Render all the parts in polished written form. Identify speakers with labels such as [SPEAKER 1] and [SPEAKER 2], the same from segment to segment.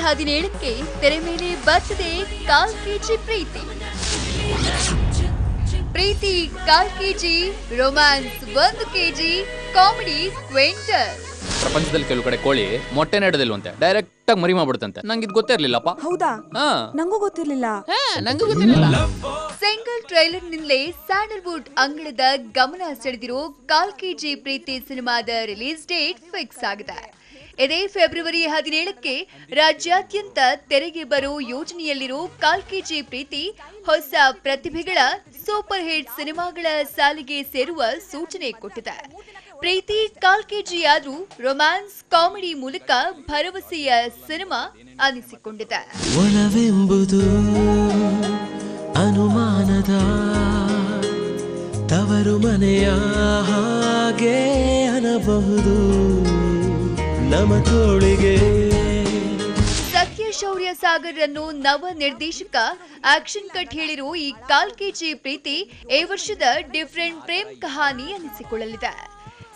[SPEAKER 1] 17ಕ್ಕೆ ತೆರೆ ಮೇಲೆ ಬರ್ತದೆ Kaal KG Preethi. Preethi Kaal KG, romance 1 KG, comedy quintal.
[SPEAKER 2] ಪ್ರಪಂಚದಲ್ಲಿ ಕೆಲವು ಕಡೆ ಕೋಳಿ ಮೊಟ್ಟೆ ನೆಡದಿಲ್ವಂತೆ, ಡೈರೆಕ್ಟ್ ಆಗಿ ಮರಿ ಮಾಡ್ಬಿಡುತ್ತಂತೆ. ನಂಗೆ ಇದು ಗೊತ್ತೇ ಇರ್ಲಿಲ್ಲಪ್ಪ.
[SPEAKER 3] ಹೌದಾ? ನಂಗೂ ಗೊತ್ತಿರ್ಲಿಲ್ಲ.
[SPEAKER 1] ಸಿಂಗಲ್ ಟ್ರೈಲರ್ ನಿಂದಲೇ ಸ್ಯಾಂಡಲ್ವುಡ್ ಅಂಗಳದ ಗಮನ ಸೆಳೆದಿರೋ ಕಾಲ್ ಕೆಜಿ ಪ್ರೀತಿ ಸಿನಿಮಾದ ರಿಲೀಸ್ ಡೇಟ್ ಫಿಕ್ಸ್ ಆಗಿದೆ. ಇದೇ ಫೆಬ್ರವರಿ 17ಕ್ಕೆ ರಾಜ್ಯಾದ್ಯಂತ ತೆರೆಗೆ ಬರೋ ಯೋಜನೆಯಲ್ಲಿರೋ ಕಾಲ್ ಕೆಜಿ ಪ್ರೀತಿ ಹೊಸ ಪ್ರತಿಭೆಗಳ ಸೂಪರ್ ಹಿಟ್ ಸಿನಿಮಾಗಳ ಸಾಲಿಗೆ ಸೇರುವ ಸೂಚನೆ ಕೊಟ್ಟಿದೆ. ಪ್ರೀತಿ ಕಾಲ್ ಕೆಜಿ ಆದ್ರೂ ರೊಮ್ಯಾನ್ಸ್ ಕಾಮಿಡಿ ಮೂಲಕ ಭರವಸೆಯ ಸಿನಿಮಾ ಅನಿಸಿಕೊಂಡಿದೆ.
[SPEAKER 4] ಒಲವೆಂಬುದು ಅನುಮಾನದ ತವರು ಮನೆಯ ಹಾಗೆ ಅನ್ನಬಹುದು ನಮ್ಮ ತೋಳಿಗೆ.
[SPEAKER 1] ಸತ್ಯ ಶೌರ್ಯ ಸಾಗರ್ ಅನ್ನು ನವ ನಿರ್ದೇಶಕ ಆಕ್ಷನ್ ಕಟ್ ಹೇಳಿರೋ ಈ ಕಾಲ್ ಕೆಜಿ ಪ್ರೀತಿ ಈ ವರ್ಷದ ಡಿಫರೆಂಟ್ ಪ್ರೇಮ್ ಕಹಾನಿ ಅನಿಸಿಕೊಳ್ಳಲಿದೆ.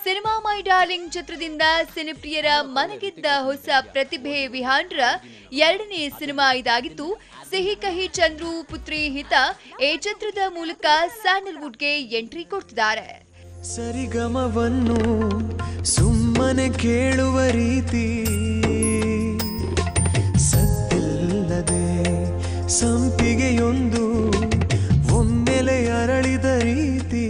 [SPEAKER 1] ಸಿನಿಮಾ ಮೈ ಡಾರ್ಲಿಂಗ್ ಚಿತ್ರದಿಂದ ಸಿನಿಪ್ರಿಯರ ಮನಗೆದ್ದ ಹೊಸ ಪ್ರತಿಭೆ ವಿಹಾನ್ರ 2ನೇ ಸಿನಿಮಾ ಇದಾಗಿದ್ದು, ಸಿಹಿ ಕಹಿ ಚಂದ್ರು ಪುತ್ರಿ ಹಿತ ಈ ಚಿತ್ರದ ಮೂಲಕ ಸ್ಯಾಂಡಲ್ವುಡ್ಗೆ ಎಂಟ್ರಿ ಕೊಡ್ತಿದ್ದಾರೆ.
[SPEAKER 4] ಸರಿಗಮವನ್ನು ಸುಮ್ಮನೆ ಕೇಳುವ ರೀತಿ, ಸದ್ದಿಲ್ಲದೆ ಸಂಪಿಗೆಯೊಂದು ಒಮ್ಮೆಲೆ ಅರಳಿದ ರೀತಿ.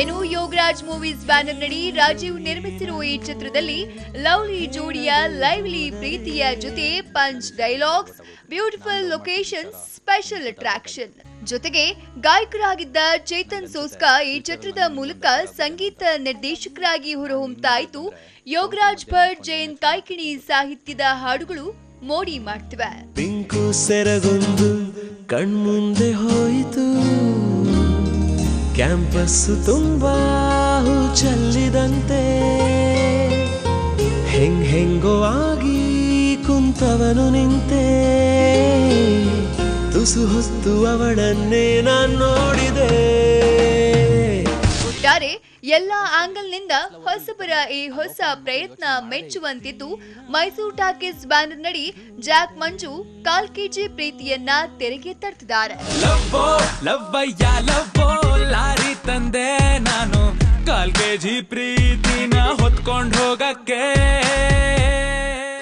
[SPEAKER 1] ಇನ್ನು ಯೋಗರಾಜ್ ಮೂವೀಸ್ ಬ್ಯಾನರ್ ನಡಿ ರಾಜೀವ್ ನಿರ್ಮಿಸಿರುವ ಈ ಚಿತ್ರದಲ್ಲಿ ಲವ್ಲಿ ಜೋಡಿಯ ಲೈವ್ಲಿ ಪ್ರೀತಿಯ ಜೊತೆ punch dialogues, beautiful locations, special attraction ಜೊತೆಗೆ ಗಾಯಕರಾಗಿದ್ದ ಚೇತನ್ ಸೋಸ್ಕಾ ಈ ಚಿತ್ರದ ಮೂಲಕ ಸಂಗೀತ ನಿರ್ದೇಶಕರಾಗಿ ಹೊರಹೊಮ್ಮುತ್ತಾಯಿತು. ಯೋಗರಾಜ್ ಭಟ್, ಜೈನ್ ಕಾಯ್ಕಿಣಿ ಸಾಹಿತ್ಯದ ಹಾಡುಗಳು ಮೋಡಿ ಮಾಡ್ತಿವೆ.
[SPEAKER 4] ಪಿಂಕು ಸೆರಗೊಂದು ಕಣ್ಮುಂದೆ ಹೋಯಿತು, ಕ್ಯಾಂಪಸ್ ತುಂಬಾ ಹೂ ಚೆಲ್ಲಿದಂತೆ, ಹೆಂಗೋ ಆಗಿ ಕುಂತವನು ನಿಂತೆ, ತುಸು ಹೊತ್ತು ಅವಳನ್ನೇ ನಾನು ನೋಡಿದೆ.
[SPEAKER 1] ಒಟ್ಟಾರೆ ಎಲ್ಲ ಆಂಗಲ್ನಿಂದ ಹೊಸಬರ ಈ ಹೊಸ ಪ್ರಯತ್ನ ಮೆಚ್ಚುವಂತಿದ್ದು, ಮೈಸೂರು ಟಾಕೀಸ್ ಬ್ಯಾನರ್ ನಡಿ ಜಾಕ್ ಮಂಜು ಕಾಲ್ ಕೆಜಿ ಪ್ರೀತಿಯನ್ನ ತೆರೆಗೆ ತರ್ತಿದ್ದಾರೆ.
[SPEAKER 5] ಲಾರಿ ತಂದೆ ನಾನು ಕಾಲ್ ಕೆಜಿ ಪ್ರೀತಿನ ಹೊತ್ಕೊಂಡು ಹೋಗಕ್ಕೆ.